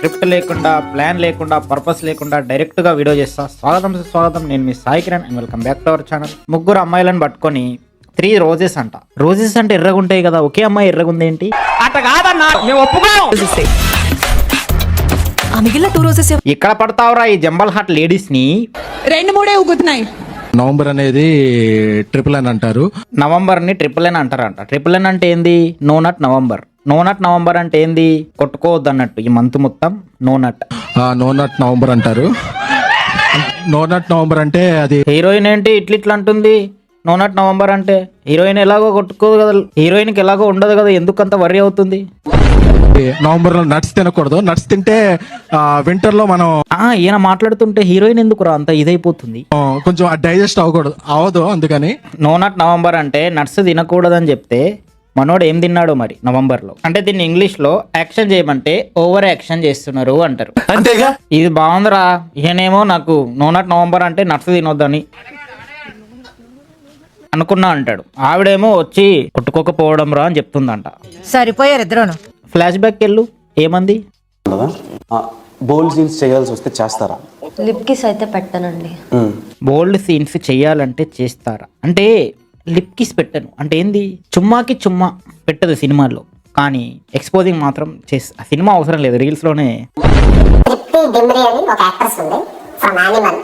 Script లేకుండా, plan లేకుండా, purpose లేకుండా డైరెక్ట్ గా వీడియో చేస్తా. స్వాగతం, నేను మీ Sai Kiran and welcome back to our channel. ముగ్గురు అమ్మాయిలను పట్టుకొని 3 రోజెస్ అంట. రోజెస్ అంటే ఎర్రగుంటాయి కదా, ఒకే అమ్మాయి ఎర్రగుంది ఏంటి? అట్ట కాదన్నా, మేము ఒప్పుకోం. మిగిలిన 2 రోజెస్ ఇక్కడ పడతావురా ఈ జంబల్ హాట్ లేడీస్ ని. 2-3 ఊగుతున్నాయి. నవంబర్ అనేది ట్రిపుల్ ఎన్ అంటారు. నవంబర్ ని ట్రిపుల్ ఎన్ అంటారంట. ట్రిపుల్ ఎన్ అంటే ఏంది? నో నట్ నవంబర్. నో నట్ నవంబర్ అంటే ఏంది? కొట్టుకోవద్దు అన్నట్టు. ఈ మంత్ మొత్తం నో నట్. నో నట్ నవంబర్ అంటారు. నో నట్ నవంబర్ అంటే అది హీరోయిన్ ఏంటి ఇట్లా అంటుంది? నో నట్ నవంబర్ అంటే హీరోయిన్ ఎలాగో కొట్టుకోదు కదా, హీరోయిన్ కి ఎలాగో ఉండదు కదా, ఎందుకంత వర్రీ అవుతుంది? నవంబర్ లో నట్స్ తినకూడదు. నట్స్ తింటే వింటర్ లో మనం ఈయన మాట్లాడుతుంటే హీరోయిన్ ఎందుకు రా అంత ఇదైపోతుంది? కొంచెం డైజెస్ట్ అవ్వదు అందుకని. నో నట్ నవంబర్ అంటే నట్స్ తినకూడదని చెప్తే మనోడు ఏం తిన్నాడు మరి నవంబర్ లో? అంటే దీన్ని ఇంగ్లీష్ లో యాక్షన్ చేయమంటే ఓవర్ యాక్షన్ చేస్తున్నారు అంటారు. అంతేగా. ఇది బాగుందిరా. ఈయనేమో నాకు నో నట్ నవంబర్ అంటే నట్స్ తినొద్దని అనుకున్నా అంటాడు. ఆవిడేమో వచ్చి కొట్టుకోకపోవడం రా అని చెప్తుందంట. సరిపోయారు ఇద్దరును. ఫ్లాష్ బ్యాక్ వెళ్ళు, ఏమంది? బోల్డ్ సీన్స్ చేయాల్సి వస్తే చేస్తారా? లిప్ కిస్ అయితే పెట్టనండి. బోల్డ్ సీన్స్ చెయ్యాలంటే చేస్తారా అంటే లిప్ కిస్ పెట్టను అంటే ఏంది? చుమ్మాకి చుమ్మా పెట్టదు సినిమాల్లో, కానీ ఎక్స్పోజింగ్ మాత్రం చేస్తా. సినిమా అవసరం లేదు, రీల్స్ లోనే. డిమ్రీ అని ఒక యాక్ట్రెస్ ఉంది ఫ్రమ్ యానిమల్.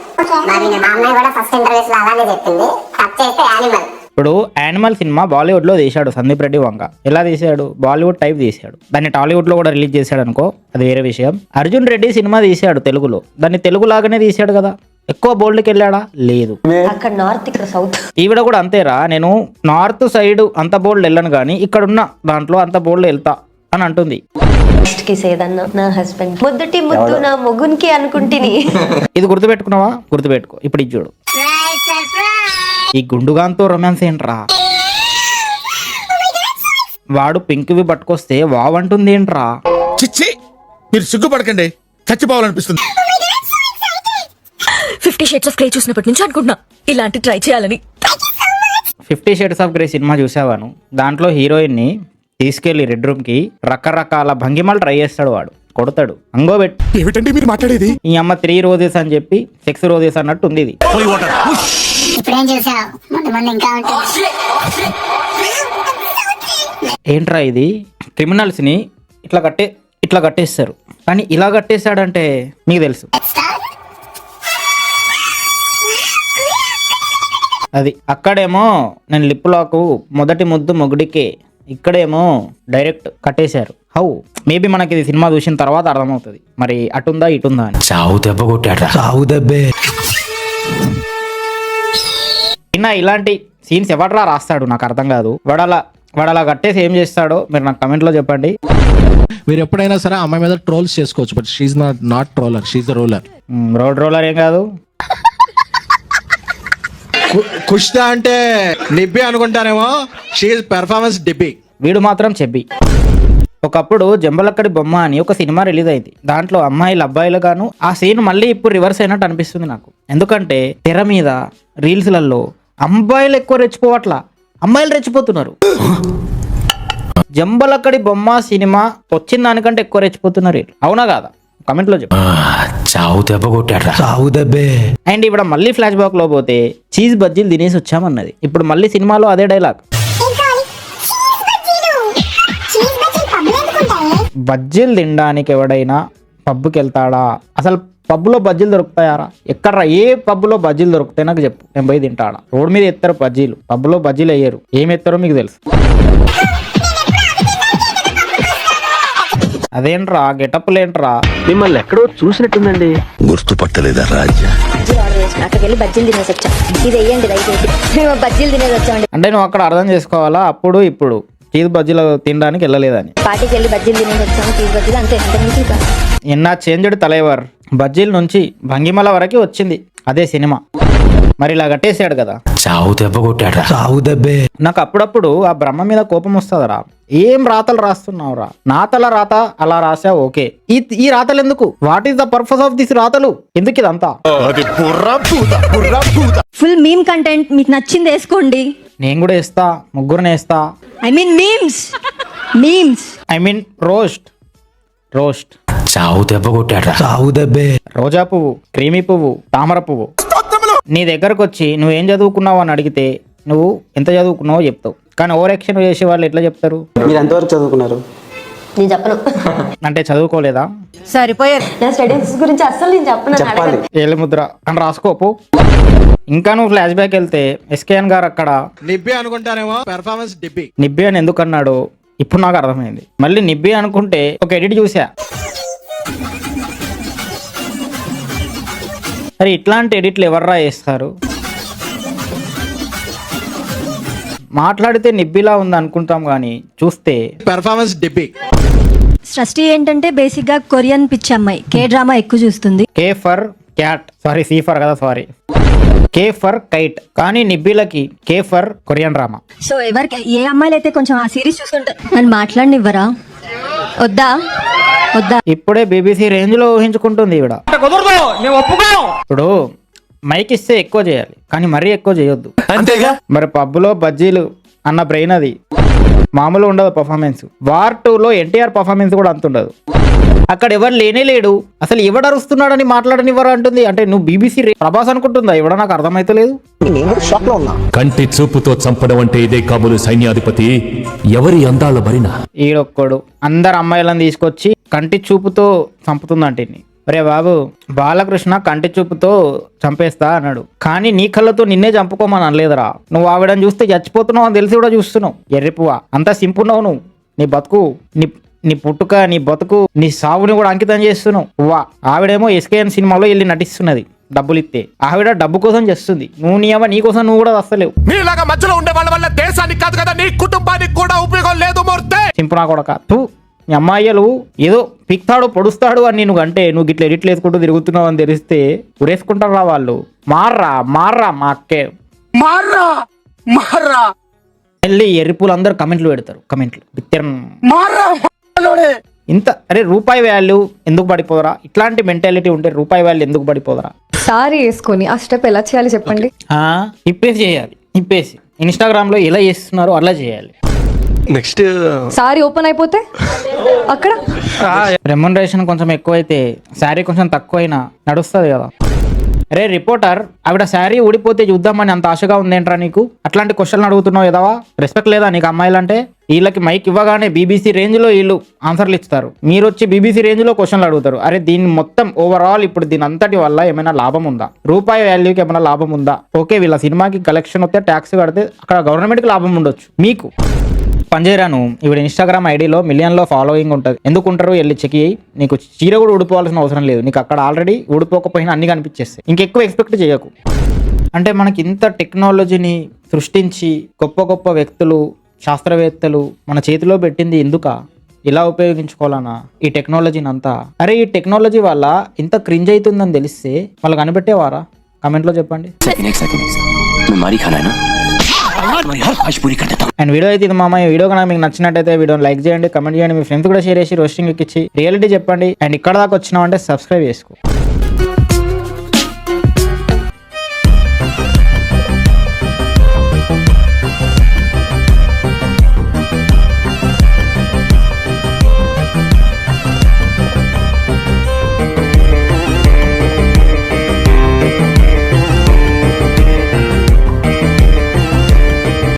మరి మా అమ్మాయి కూడా ఫస్ట్ ఇంటర్వ్యూస్ లో అలానే చెప్పింది, కట్ చేస్తే యానిమల్. ఇప్పుడు యానిమల్ సినిమా బాలీవుడ్ లో తీశాడు సందీప్ రెడ్డి వంగ. ఎలా తీశాడు? బాలీవుడ్ టైప్ తీశాడు. దాన్ని టాలీవుడ్ లో కూడా రిలీజ్ చేశాడు అనుకో, అది వేరే విషయం. అర్జున్ రెడ్డి సినిమా తీశాడు తెలుగులో, దాన్ని తెలుగు లాగానే తీశాడు కదా. ఎక్కువ బోల్డ్కి వెళ్ళాడా? లేదు. అక్కడ నార్త్, ఇక్కడ సౌత్. ఈవిడ కూడా అంతేరా, నేను నార్త్ సైడ్ అంత బోల్డ్ వెళ్ళను కానీ ఇక్కడ ఉన్న దాంట్లో అంత బోల్డ్ వెళ్తా అని అంటుంది. ఫస్ట్ కిస్ ఏదన్నా నా హస్బెండ్ మొదటి ముద్దు నా మొగునికి అనుకుంటుని. ఇది గుర్తుపెట్టుకున్నావా? గుర్తుపెట్టుకో. ఇప్పుడు ఇది చూడు, ఈ గుండుగాంతో రొమాన్స్ ఏంట్రా? వాడు పింక్వి పట్టుకొస్తే వావ్ అంటుంది ఏంట్రా? చిచ్చి, మీరు సిగ్గుపడకండి, చచ్చిపోవాలనిపిస్తుంది. 50 షేడ్స్ ఆఫ్ గ్రే చూసినప్పటి నుంచి అనుకుంటున్నా ఇలాంటి ట్రై చేయాలని. 50 షేడ్స్ ఆఫ్ గ్రే సినిమా చూసావాను? దాంట్లో హీరోయిన్ ని తీసుకెళ్లి రెడ్ రూమ్ కి రకరకాల భంగిమలు ట్రై చేస్తాడు వాడు, కొడతాడు. అంగోబెట్ ఏమిటండి మీరు మాట్లాడేది? ఈ అమ్మ 3 రోజెస్ అని చెప్పి 6 రోజెస్ అన్నట్టు ఉంది ఇది. ఇప్పుడేం చూసావు? ముందు ఇంకా ఉంటుంది. ఏంట్రా ఇది? క్రిమినల్స్ ని ఇట్లా కట్టేస్తారు, కానీ ఇలా కట్టేశాడంటే మీకు తెలుసు. అది అక్కడేమో నేను లిప్ లాక్ మొదటి ముద్దు మొగుడికే, ఇక్కడేమో డైరెక్ట్ కట్టేశారు. హౌ? మేబీ మనకి ఇది సినిమా చూసిన తర్వాత అర్థమవుతుంది మరి అటుందా ఇటుందా అని. చావు దెబ్బ కొట్టాడు. చావు దెబ్బే. అయినా ఇలాంటి సీన్స్ ఎవడరా రాస్తాడు? నాకు అర్థం కాదు. వాడలా కట్టేసి ఏం చేస్తాడో మీరు నాకు కమెంట్ లో చెప్పండి. మీరు ఎప్పుడైనా సరే అమ్మాయి మీద ట్రోల్స్ చేసుకోవచ్చు, but she's not troller, she's the roller. Road roller ఏం కాదు. కుష్దా అంటే నిబ్బి అనుకుంటారేమో, షీఈ్ పెర్ఫార్మెన్స్ డిబ్బి. వీడు మాత్రం చెప్పి. ఒకప్పుడు జంబలక్కడి బొమ్మ అని ఒక సినిమా రిలీజ్ అయింది. దాంట్లో అమ్మాయిలు అబ్బాయిలు గాను ఆ సీన్ మళ్ళీ ఇప్పుడు రివర్స్ అయినట్టు అనిపిస్తుంది నాకు. ఎందుకంటే తెర మీద రీల్స్లలో అబ్బాయిలు ఎక్కువ రెచ్చిపోవట్లా, అమ్మాయిలు రెచ్చిపోతున్నారు. జంబలక్కడి బొమ్మ సినిమా వచ్చిన దానికంటే ఎక్కువ రెచ్చిపోతున్నారు. అవునా కాదా? కమెంట్ లో చెప్పు. చావు దెబ్బ కొట్టాడు. చావు దెబ్బే. అండ్ ఇప్పుడు మళ్ళీ ఫ్లాష్ బ్యాక్ లో పోతే చీజ్ బజ్జీలు తినేసి వచ్చామన్నది. ఇప్పుడు మళ్ళీ సినిమాలో అదే డైలాగ్. బజ్జీలు తినడానికి ఎవడైనా పబ్కి వెళ్తాడా? అసలు పబ్లో బజ్జీలు దొరుకుతాయారా? ఎక్కడ్రా? ఏ పబ్లో బజ్జీలు దొరుకుతాయి నాకు చెప్పు, నేను పోయి తింటాడా. రోడ్ మీద ఎత్తారు బజ్జీలు, పబ్లో బజ్జీలు వేయరు. ఏమి ఎత్తారో మీకు తెలుసు. అదేంట్రా గెటప్లేంట్రా? మిమ్మల్ని ఎక్కడో చూసినట్టుందండి. గుర్తుపట్టలేదా రాజా? అక్కడికి వెళ్ళి బజ్జీలు తినేసి వచ్చా. ఇది వేయండి దయచేసి, మేము బజ్జీలు తినేసి వచ్చామండి. అంటే నువ్వు అక్కడ అర్థం చేసుకోవాలా, అప్పుడు ఇప్పుడు చీజ్ బజ్జీలు తినడానికి వెళ్ళలేదని. పార్టీకి వెళ్ళి బజ్జీలు తినేసి వచ్చాము, చీజ్ బజ్జీలు అంతే. నిన్న చేంజ్డ్ తలైవర్ బజ్జీల నుంచి భంగిమల వరకు వచ్చింది అదే సినిమా. మరి ఇలా కట్టేసాడు కదా. చావు దెబ్బ కొట్టాడు. చావు దెబ్బే. నాకు అప్పుడప్పుడు ఆ బ్రహ్మ మీద కోపం వస్తుందిరా. ఏం రాతలు రాస్తున్నావురా? నాతల రాత అలా రాసావు, ఓకే. ఈ రాతలు ఎందుకు? What is the purpose of this రాతలు? ఎందుకు ఇదంతా? ఫుల్ మీమ్ కంటెంట్ మీకు నచ్చింది వేసుకోండి. నేను కూడా వేస్తా, ముగ్గురునే వేస్తా. I mean memes. I mean roast. చావు దెబ్బ కొట్టాడు. చావు దెబ్బే. రోజా పువ్వు, క్రీమీ పువ్వు, తామర పువ్వు నీ దగ్గరకు వచ్చి నువ్వేం చదువుకున్నావు అని అడిగితే నువ్వు ఎంత చదువుకున్నావో చెప్తావు. కానీ ఓవర్ యాక్షన్ చేసే వాళ్ళు ఎట్లా చెప్తారు? మీరు ఎంతవరకు చదువుకున్నారు? నేను చెప్పను. అంటే చదువుకోలేదా? సరిపోయారు. నా స్టడీస్ గురించి అస్సలు నేను చెప్పను. చెప్పాలి. ఏళ్ళ ముద్ర అని రాసుకోపు. ఇంకా నువ్వు ఫ్లాష్ బ్యాక్ వెళ్తే ఎస్కేఎన్ గారు అక్కడ నిబ్బి అనుకుంటారేమో, పెర్ఫార్మెన్స్ డిబ్బి. నిబ్బి అని ఎందుకు అన్నాడు ఇప్పుడు నాకు అర్థమైంది. మళ్ళీ నిబ్బి అనుకుంటే ఒక ఎడిట్ చూసా. మరి ఇట్లాంటి ఎడిట్లు ఎవర్రా చేస్తారు? మాట్లాడితే నిబ్బిలా ఉంది అనుకుంటాం కానీ చూస్తే పెర్ఫార్మెన్స్ డిబ్బి. సృష్టి ఏంటంటే బేసిక్ గా కొరియన్ పిచ్చి అమ్మాయి, కే డ్రామా ఎక్కువ చూస్తుంది. K for cat, sorry C for కదా, సారీ కే ఫర్ కైట్. కానీ నిబ్బిలకి K for Korean drama. So ఎవరికి ఏ అమ్మాయిలు అయితే కొంచెం ఆ సిరీస్ చూస్తుంటారు, నన్ను మాట్లాడనివ్వరా? వద్దా వద్దా? ఇప్పుడే బీబీసీ రేంజ్ లో ఊహించుకుంటుంది ఈవిడ. ఇప్పుడు మైక్ ఇస్తే ఎక్కువ చేయాలి కానీ మరీ ఎక్కువ చేయొద్దు. అంతేగా. మరి పబ్బులో బజ్జీలు అన్న బ్రెయిన్ అది మామూలు ఉండదు. పర్ఫార్మెన్స్ వార్ 2లో ఎన్టీఆర్ పర్ఫార్మెన్స్ కూడా అంత ఉండదు. అక్కడ ఎవరు లేనే లేడు, అసలు ఎవడు అరుస్తున్నాడని మాట్లాడనివ్వరు అంటుంది. అంటే నువ్వు బీబీసీ ప్రభాస్ అనుకుంటుందా? ఎవడ నాకు అర్థమైతే లేదు. కంటి చూపుతో చంపడం అంటే ఇదే కాబోలు సైన్యాధిపతి. ఎవరి అందాల బరిన ఈడొక్కడు అందరు అమ్మాయిలను తీసుకొచ్చి కంటి చూపుతో చంపుతుందంటే ఒరే బాబు, బాలకృష్ణ కంటి చూపుతో చంపేస్తా అన్నాడు కానీ నీ కళ్ళతో నిన్నే చంపుకోమని అనలేదురా. నువ్వు ఆవిడని చూస్తే చచ్చిపోతున్నావు అని తెలిసి కూడా చూస్తున్నావు. ఎర్రిపువా, అంతా సింపున్నావు నువ్వు. నీ బతుకు, నీ పుట్టుక, నీ బతుకు, నీ సావుని కూడా అంకితం చేస్తున్నావు. వా, ఆవిడేమో ఎస్కేఎన్ సినిమాలో వెళ్ళి నటిస్తున్నది డబ్బులు ఇస్తే. ఆవిడ డబ్బు కోసం చేస్తుంది. నువ్వు నీ కోసం నువ్వు కూడా వస్తలేవు. మీలాగా మధ్యలో ఉండే వాళ్ళ వల్ల దేశానికి కాదు కదా నీ కుటుంబానికి కూడా ఉపయోగం లేదు మూర్తి. సింపునా కొడక తూ. నీ అమ్మాయిలు ఏదో పిక్తాడు పొడుస్తాడు అని నువ్వు అంటే నువ్వు గిట్ల ఎడిట్లు వేసుకుంటూ తిరుగుతున్నావు అని తెలిస్తే ఉరేసుకుంటారా వాళ్ళు. మార్రా మా అక్కే మళ్ళీ ఎర్రిపూలు అందరు కమెంట్లు పెడతారు. కమెంట్లు ఇంత అరే రూపాయి వాల్యూ ఎందుకు పడిపోదరా? ఇట్లాంటి మెంటాలిటీ ఉంటే రూపాయి వాల్యూ ఎందుకు పడిపోదరా? సారీ వేసుకొని ఆ స్టెప్ ఎలా చేయాలి చెప్పండి. ఇప్పేసి చేయాలి. ఇప్పేసి ఇన్స్టాగ్రామ్ లో ఎలా చేస్తున్నారో అలా చేయాలి. నెక్స్ట్ సారీ ఓపెన్ అయిపోతే అక్కడ రెమ్యునరేషన్ కొంచెం ఎక్కువైతే శారీ కొంచెం తక్కువైనా నడుస్తుంది కదా. అరే రిపోర్టర్, ఆవిడ శారీ ఊడిపోతే చూద్దామని అంత ఆశగా ఉందేంట్రా నీకు? అట్లాంటి క్వశ్చన్లు అడుగుతున్నావు ఎదవా? రెస్పెక్ట్ లేదా నీకు అమ్మాయిలంటే? వీళ్ళకి మైక్ ఇవ్వగానే బీబీసీ రేంజ్ లో వీళ్ళు ఆన్సర్లు ఇస్తారు, మీరు వచ్చి బీబీసీ రేంజ్ లో క్వశ్చన్లు అడుగుతారు. అరే దీన్ని మొత్తం ఓవరాల్ ఇప్పుడు దీని అంతటి వల్ల ఏమైనా లాభం ఉందా? రూపాయి వాల్యూకి ఏమైనా లాభం ఉందా? ఓకే, వీళ్ళ సినిమాకి కలెక్షన్ వస్తే ట్యాక్స్ కడితే అక్కడ గవర్నమెంట్కి లాభం ఉండొచ్చు. మీకు పనిచేయరాను. ఇప్పుడు ఇన్స్టాగ్రామ్ ఐడిలో మిలియన్లో ఫాలోయింగ్ ఉంటుంది. ఎందుకుంటారు? వెళ్ళి చెక్ చేయి. నీకు చీర కూడా ఊడిపోవాల్సిన అవసరం లేదు. నీకు అక్కడ ఆల్రెడీ ఊడిపోకపోయినా అన్ని కనిపించేస్తాయి. ఇంకెక్కువ ఎక్స్పెక్ట్ చేయకు. అంటే మనకి ఇంత టెక్నాలజీని సృష్టించి గొప్ప గొప్ప వ్యక్తులు, శాస్త్రవేత్తలు మన చేతిలో పెట్టింది ఎందుక? ఇలా ఉపయోగించుకోవాలన్నా ఈ టెక్నాలజీని అంతా? అరే ఈ టెక్నాలజీ వల్ల ఇంత క్రింజ్ అవుతుందని తెలిస్తే వాళ్ళు కనిపెట్టేవారా? కమెంట్లో చెప్పండి. అండ్ వీడియో అయితే ఇది మామ. ఈ వీడియో కనుక మీకు నచ్చినట్టయితే వీడియోని లైక్ చేయండి, కమెంట్ చేయండి, మీ ఫ్రెండ్స్ కూడా షేర్ చేసి రోస్టింగ్ ఎక్కించి రియాలిటీ చెప్పండి. అండ్ ఇక్కడ దాకా వచ్చినామంటే సబ్స్క్రైబ్ చేసుకో.